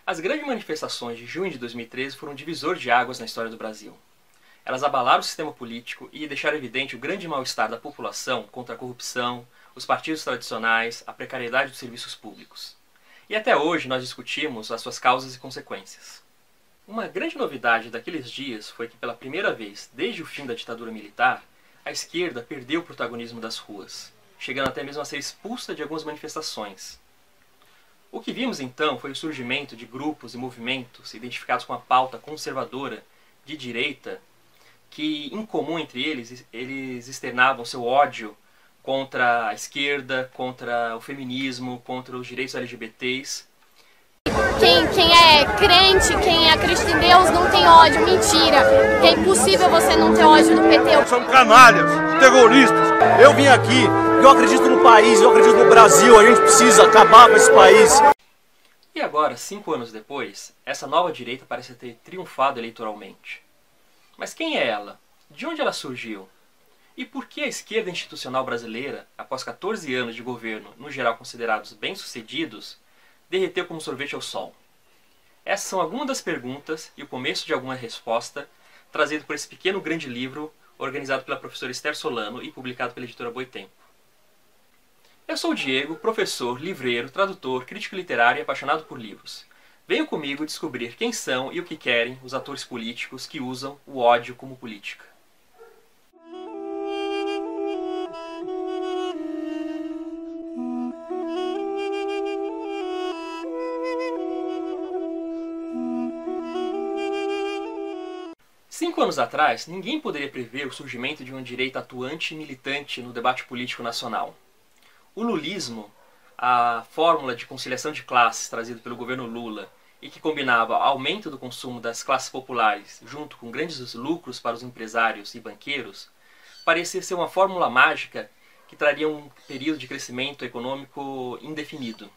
As grandes manifestações de junho de 2013 foram um divisor de águas na história do Brasil. Elas abalaram o sistema político e deixaram evidente o grande mal-estar da população contra a corrupção, os partidos tradicionais, a precariedade dos serviços públicos. E até hoje nós discutimos as suas causas e consequências. Uma grande novidade daqueles dias foi que, pela primeira vez desde o fim da ditadura militar, a esquerda perdeu o protagonismo das ruas, chegando até mesmo a ser expulsa de algumas manifestações. O que vimos então foi o surgimento de grupos e movimentos identificados com a pauta conservadora de direita, que, em comum entre eles externavam seu ódio contra a esquerda, contra o feminismo, contra os direitos LGBTs. Quem é crente, quem acredita em Deus não tem ódio, mentira. É impossível você não ter ódio do PT. São canalhas, terroristas. Eu vim aqui, eu acredito no país, eu acredito no Brasil, a gente precisa acabar com esse país. E agora, 5 anos depois, essa nova direita parece ter triunfado eleitoralmente. Mas quem é ela? De onde ela surgiu? E por que a esquerda institucional brasileira, após 14 anos de governo, no geral considerados bem-sucedidos, derreteu como sorvete ao sol? Essas são algumas das perguntas e o começo de alguma resposta trazido por esse pequeno grande livro organizado pela professora Esther Solano e publicado pela editora Boitempo. Eu sou o Diego, professor, livreiro, tradutor, crítico literário e apaixonado por livros. Venham comigo descobrir quem são e o que querem os atores políticos que usam o ódio como política. Cinco anos atrás, ninguém poderia prever o surgimento de uma direita atuante e militante no debate político nacional. O lulismo, a fórmula de conciliação de classes trazida pelo governo Lula e que combinava aumento do consumo das classes populares junto com grandes lucros para os empresários e banqueiros, parecia ser uma fórmula mágica que traria um período de crescimento econômico indefinido.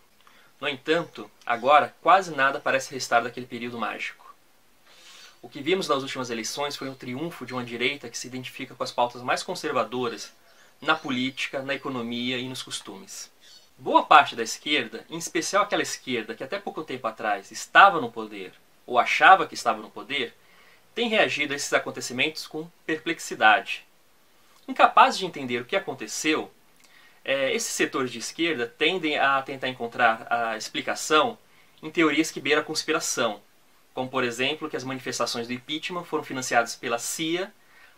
No entanto, agora quase nada parece restar daquele período mágico. O que vimos nas últimas eleições foi um triunfo de uma direita que se identifica com as pautas mais conservadoras na política, na economia e nos costumes. Boa parte da esquerda, em especial aquela esquerda que até pouco tempo atrás estava no poder, ou achava que estava no poder, tem reagido a esses acontecimentos com perplexidade. Incapazes de entender o que aconteceu, esses setores de esquerda tendem a tentar encontrar a explicação em teorias que beiram a conspiração, como por exemplo que as manifestações do impeachment foram financiadas pela CIA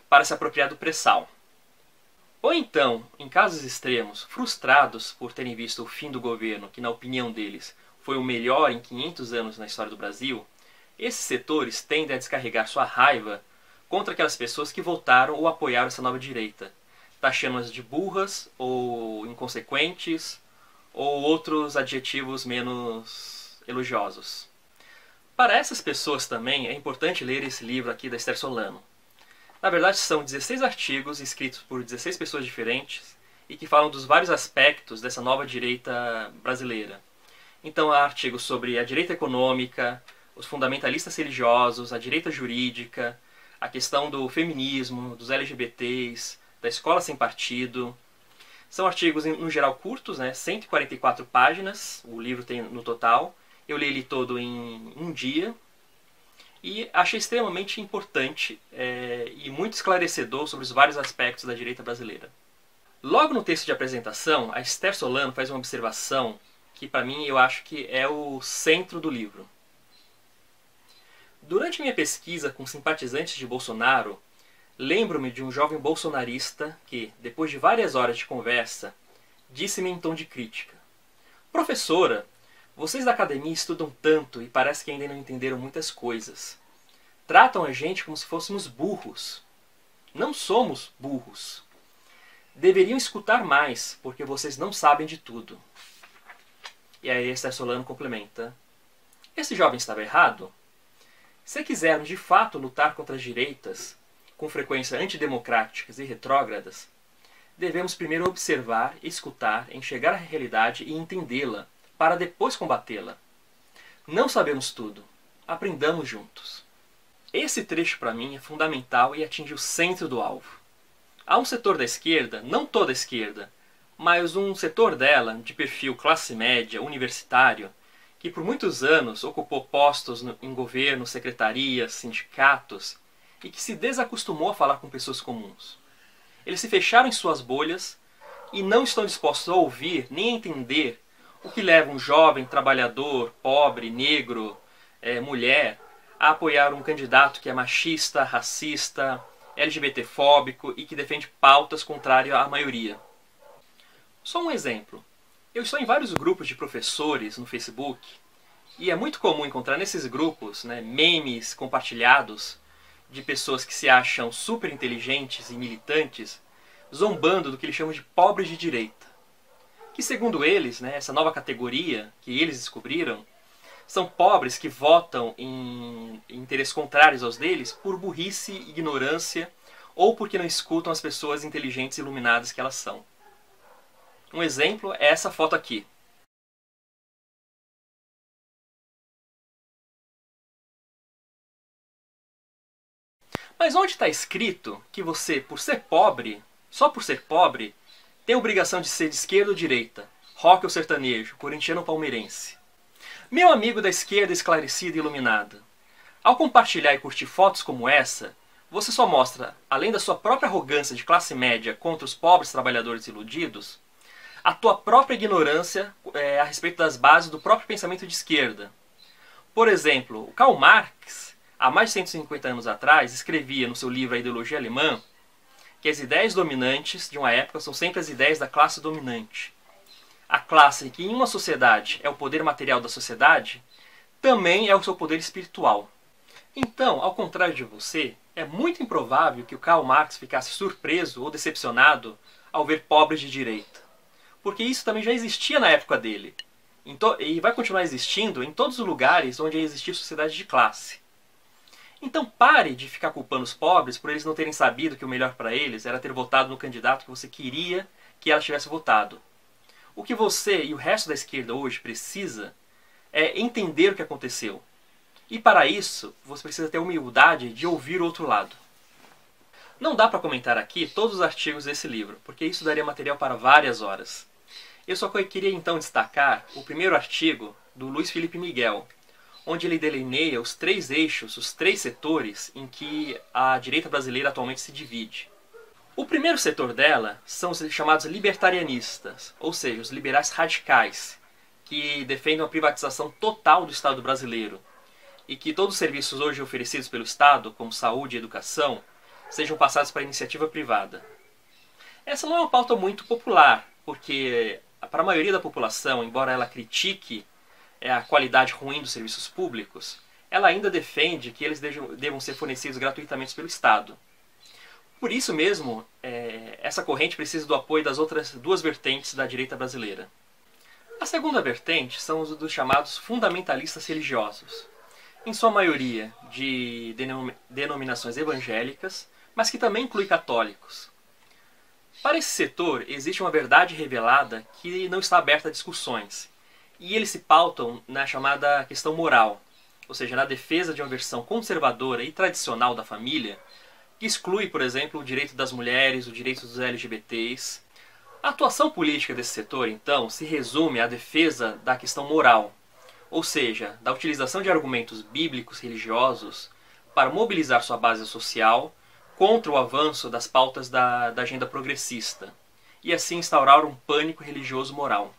para se apropriar do pré-sal. Ou então, em casos extremos, frustrados por terem visto o fim do governo, que na opinião deles foi o melhor em 500 anos na história do Brasil, esses setores tendem a descarregar sua raiva contra aquelas pessoas que votaram ou apoiaram essa nova direita, taxando-as de burras ou inconsequentes ou outros adjetivos menos elogiosos. Para essas pessoas também é importante ler esse livro aqui da Esther Solano. Na verdade, são 16 artigos escritos por 16 pessoas diferentes e que falam dos vários aspectos dessa nova direita brasileira. Então há artigos sobre a direita econômica, os fundamentalistas religiosos, a direita jurídica, a questão do feminismo, dos LGBTs, da escola sem partido. São artigos, no geral, curtos, 144 páginas, o livro tem no total. Eu li ele todo em um dia. E achei extremamente importante e muito esclarecedor sobre os vários aspectos da direita brasileira. Logo no texto de apresentação, a Esther Solano faz uma observação que, para mim, eu acho que é o centro do livro. Durante minha pesquisa com simpatizantes de Bolsonaro, lembro-me de um jovem bolsonarista que, depois de várias horas de conversa, disse-me em tom de crítica: "Professora, vocês da academia estudam tanto e parece que ainda não entenderam muitas coisas. Tratam a gente como se fôssemos burros. Não somos burros. Deveriam escutar mais, porque vocês não sabem de tudo." E aí Esther Solano complementa: "Esse jovem estava errado? Se quisermos de fato lutar contra as direitas, com frequência antidemocráticas e retrógradas, devemos primeiro observar, escutar, enxergar a realidade e entendê-la, para depois combatê-la. Não sabemos tudo. Aprendamos juntos." Esse trecho, para mim, é fundamental e atinge o centro do alvo. Há um setor da esquerda, não toda a esquerda, mas um setor dela, de perfil classe média, universitário, que por muitos anos ocupou postos em governos, secretarias, sindicatos e que se desacostumou a falar com pessoas comuns. Eles se fecharam em suas bolhas e não estão dispostos a ouvir nem a entender o que leva um jovem, trabalhador, pobre, negro, mulher a apoiar um candidato que é machista, racista, LGBTfóbico e que defende pautas contrárias à maioria. Só um exemplo. Eu estou em vários grupos de professores no Facebook e é muito comum encontrar nesses grupos memes compartilhados de pessoas que se acham super inteligentes e militantes zombando do que eles chamam de pobres de direita. Que segundo eles, essa nova categoria que eles descobriram, são pobres que votam em interesses contrários aos deles por burrice, ignorância ou porque não escutam as pessoas inteligentes e iluminadas que elas são. Um exemplo é essa foto aqui. Mas onde está escrito que você, por ser pobre, só por ser pobre, tem a obrigação de ser de esquerda ou direita, rock ou sertanejo, corintiano ou palmeirense? Meu amigo da esquerda esclarecida e iluminada, ao compartilhar e curtir fotos como essa, você só mostra, além da sua própria arrogância de classe média contra os pobres trabalhadores iludidos, a tua própria ignorância a respeito das bases do próprio pensamento de esquerda. Por exemplo, o Karl Marx, há mais de 150 anos atrás, escrevia no seu livro A Ideologia Alemã que as ideias dominantes de uma época são sempre as ideias da classe dominante. A classe que em uma sociedade é o poder material da sociedade, também é o seu poder espiritual. Então, ao contrário de você, é muito improvável que o Karl Marx ficasse surpreso ou decepcionado ao ver pobres de direita. Porque isso também já existia na época dele. E vai continuar existindo em todos os lugares onde existia sociedade de classe. Então pare de ficar culpando os pobres por eles não terem sabido que o melhor para eles era ter votado no candidato que você queria que ela tivesse votado. O que você e o resto da esquerda hoje precisa é entender o que aconteceu. E para isso, você precisa ter a humildade de ouvir o outro lado. Não dá para comentar aqui todos os artigos desse livro, porque isso daria material para várias horas. Eu só queria então destacar o primeiro artigo do Luiz Felipe Miguel, onde ele delineia os 3 eixos, os 3 setores em que a direita brasileira atualmente se divide. O primeiro setor dela são os chamados libertarianistas, ou seja, os liberais radicais, que defendem a privatização total do Estado brasileiro e que todos os serviços hoje oferecidos pelo Estado, como saúde e educação, sejam passados para a iniciativa privada. Essa não é uma pauta muito popular, porque para a maioria da população, embora ela critique a qualidade ruim dos serviços públicos, ela ainda defende que eles devam ser fornecidos gratuitamente pelo Estado. Por isso mesmo, essa corrente precisa do apoio das outras 2 vertentes da direita brasileira. A segunda vertente são os dos chamados fundamentalistas religiosos, em sua maioria de denominações evangélicas, mas que também inclui católicos. Para esse setor, existe uma verdade revelada que não está aberta a discussões, e eles se pautam na chamada questão moral, ou seja, na defesa de uma versão conservadora e tradicional da família, que exclui, por exemplo, o direito das mulheres, o direito dos LGBTs. A atuação política desse setor, então, se resume à defesa da questão moral, ou seja, da utilização de argumentos bíblicos religiosos para mobilizar sua base social contra o avanço das pautas da agenda progressista, e assim instaurar um pânico religioso moral.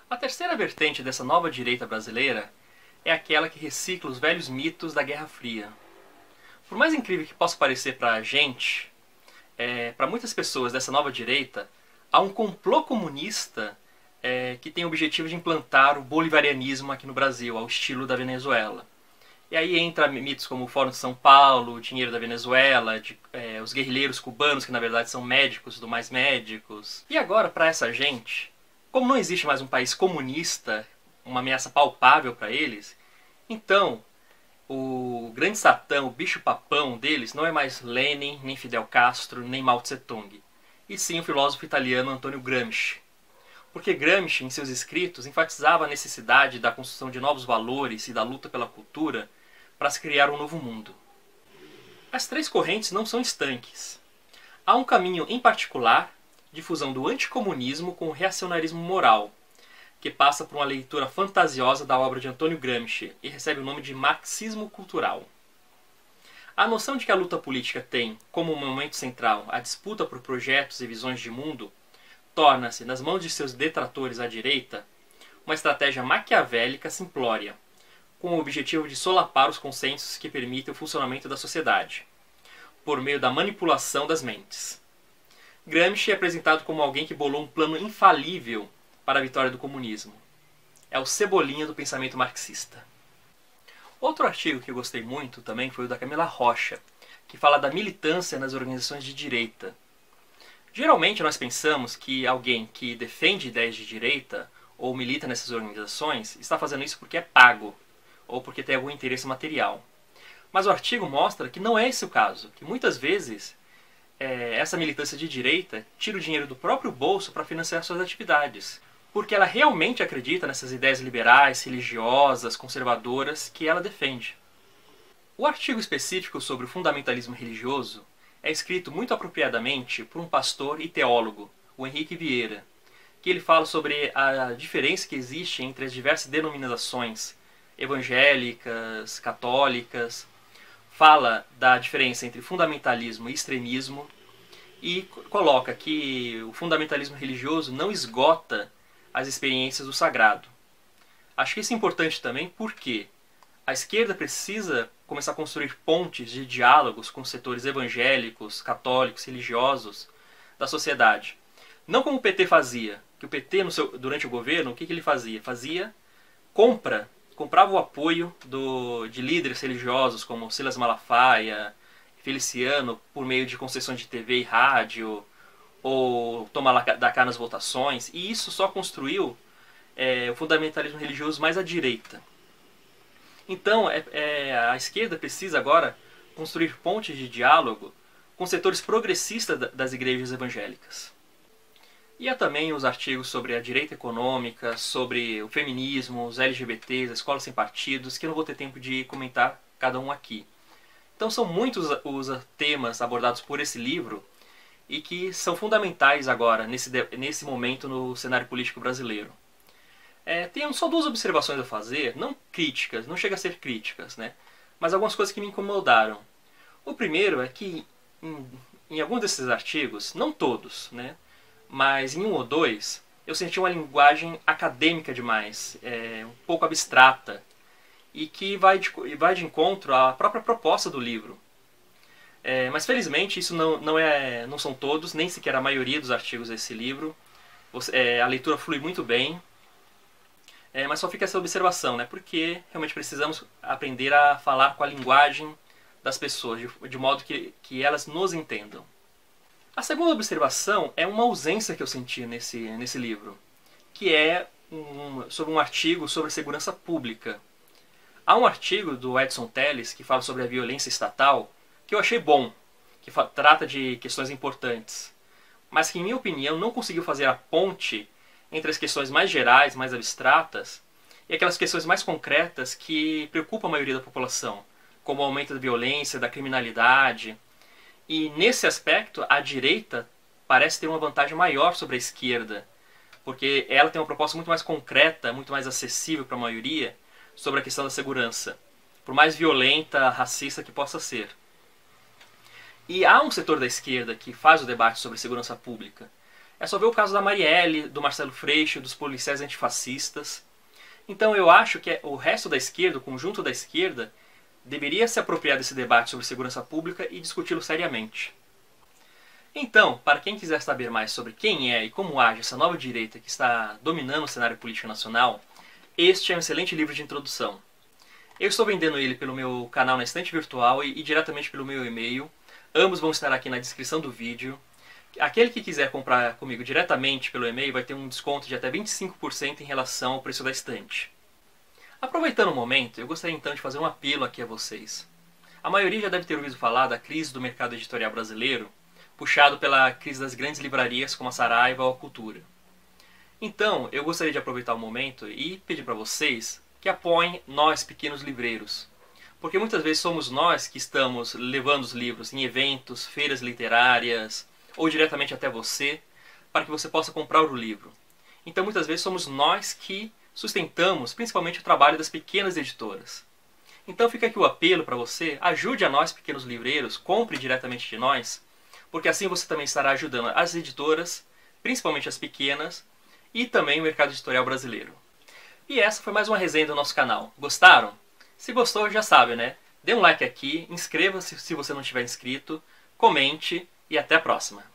A terceira vertente dessa nova direita brasileira é aquela que recicla os velhos mitos da Guerra Fria. Por mais incrível que possa parecer para a gente, para muitas pessoas dessa nova direita, há um complô comunista que tem o objetivo de implantar o bolivarianismo aqui no Brasil, ao estilo da Venezuela. E aí entra mitos como o Fórum de São Paulo, o dinheiro da Venezuela, os guerrilheiros cubanos, que na verdade são médicos do mais médicos. E agora, para essa gente, como não existe mais um país comunista, uma ameaça palpável para eles, então o grande satã, o bicho-papão deles, não é mais Lenin, nem Fidel Castro, nem Mao Tse-tung, e sim o filósofo italiano Antonio Gramsci. Porque Gramsci, em seus escritos, enfatizava a necessidade da construção de novos valores e da luta pela cultura para se criar um novo mundo. As 3 correntes não são estanques. Há um caminho em particular de fusão do anticomunismo com o reacionarismo moral, que passa por uma leitura fantasiosa da obra de Antônio Gramsci e recebe o nome de marxismo cultural. A noção de que a luta política tem como momento central a disputa por projetos e visões de mundo torna-se, nas mãos de seus detratores à direita, uma estratégia maquiavélica simplória, com o objetivo de solapar os consensos que permitem o funcionamento da sociedade, por meio da manipulação das mentes. Gramsci é apresentado como alguém que bolou um plano infalível para a vitória do comunismo. É o Cebolinha do pensamento marxista. Outro artigo que eu gostei muito também foi o da Camila Rocha, que fala da militância nas organizações de direita. Geralmente nós pensamos que alguém que defende ideias de direita ou milita nessas organizações está fazendo isso porque é pago ou porque tem algum interesse material. Mas o artigo mostra que não é esse o caso, que muitas vezes essa militância de direita tira o dinheiro do próprio bolso para financiar suas atividades, porque ela realmente acredita nessas ideias liberais, religiosas, conservadoras que ela defende. O artigo específico sobre o fundamentalismo religioso é escrito muito apropriadamente por um pastor e teólogo, o Henrique Vieira, que ele fala sobre a diferença que existe entre as diversas denominações evangélicas, católicas, fala da diferença entre fundamentalismo e extremismo e coloca que o fundamentalismo religioso não esgota as experiências do sagrado. Acho que isso é importante também porque a esquerda precisa começar a construir pontes de diálogos com setores evangélicos, católicos, religiosos da sociedade. Não como o PT fazia, que o PT durante o governo, o que ele fazia? Comprava o apoio de líderes religiosos como Silas Malafaia, Feliciano, por meio de concessões de TV e rádio, ou toma lá da cá nas votações, e isso só construiu o fundamentalismo religioso mais à direita. Então, a esquerda precisa agora construir pontes de diálogo com setores progressistas das igrejas evangélicas. E há também os artigos sobre a direita econômica, sobre o feminismo, os LGBTs, a escola sem partidos, que eu não vou ter tempo de comentar cada um aqui. Então são muitos os temas abordados por esse livro e que são fundamentais agora, nesse momento no cenário político brasileiro. Tenho só duas observações a fazer, não críticas, não chega a ser críticas, né? Mas algumas coisas que me incomodaram. O primeiro é que em alguns desses artigos, não todos, né? Mas em um ou dois, eu senti uma linguagem acadêmica demais, um pouco abstrata, e que vai de encontro à própria proposta do livro. Mas felizmente isso não são todos, nem sequer a maioria dos artigos desse livro. A leitura flui muito bem, mas só fica essa observação, né? Porque realmente precisamos aprender a falar com a linguagem das pessoas, de modo que elas nos entendam. A segunda observação é uma ausência que eu senti nesse livro, que é sobre um artigo sobre segurança pública. Há um artigo do Edson Telles que fala sobre a violência estatal, que eu achei bom, que trata de questões importantes, mas que, em minha opinião, não conseguiu fazer a ponte entre as questões mais gerais, mais abstratas, e aquelas questões mais concretas que preocupam a maioria da população, como o aumento da violência, da criminalidade. E nesse aspecto, a direita parece ter uma vantagem maior sobre a esquerda, porque ela tem uma proposta muito mais concreta, muito mais acessível para a maioria, sobre a questão da segurança, por mais violenta, racista que possa ser. E há um setor da esquerda que faz o debate sobre segurança pública. É só ver o caso da Marielle, do Marcelo Freixo, dos policiais antifascistas. Então eu acho que o resto da esquerda, o conjunto da esquerda, deveria se apropriar desse debate sobre segurança pública e discuti-lo seriamente. Então, para quem quiser saber mais sobre quem é e como age essa nova direita que está dominando o cenário político nacional, este é um excelente livro de introdução. Eu estou vendendo ele pelo meu canal na estante virtual e diretamente pelo meu e-mail. Ambos vão estar aqui na descrição do vídeo. Aquele que quiser comprar comigo diretamente pelo e-mail vai ter um desconto de até 25% em relação ao preço da estante. Aproveitando o momento, eu gostaria então de fazer um apelo aqui a vocês. A maioria já deve ter ouvido falar da crise do mercado editorial brasileiro, puxado pela crise das grandes livrarias como a Saraiva ou a Cultura. Então, eu gostaria de aproveitar o momento e pedir para vocês que apoiem nós, pequenos livreiros. Porque muitas vezes somos nós que estamos levando os livros em eventos, feiras literárias ou diretamente até você, para que você possa comprar o livro. Então muitas vezes somos nós que sustentamos principalmente o trabalho das pequenas editoras. Então fica aqui o apelo para você, ajude a nós pequenos livreiros, compre diretamente de nós, porque assim você também estará ajudando as editoras, principalmente as pequenas, e também o mercado editorial brasileiro. E essa foi mais uma resenha do nosso canal. Gostaram? Se gostou, já sabe, né? Dê um like aqui, inscreva-se se você não tiver inscrito, comente e até a próxima.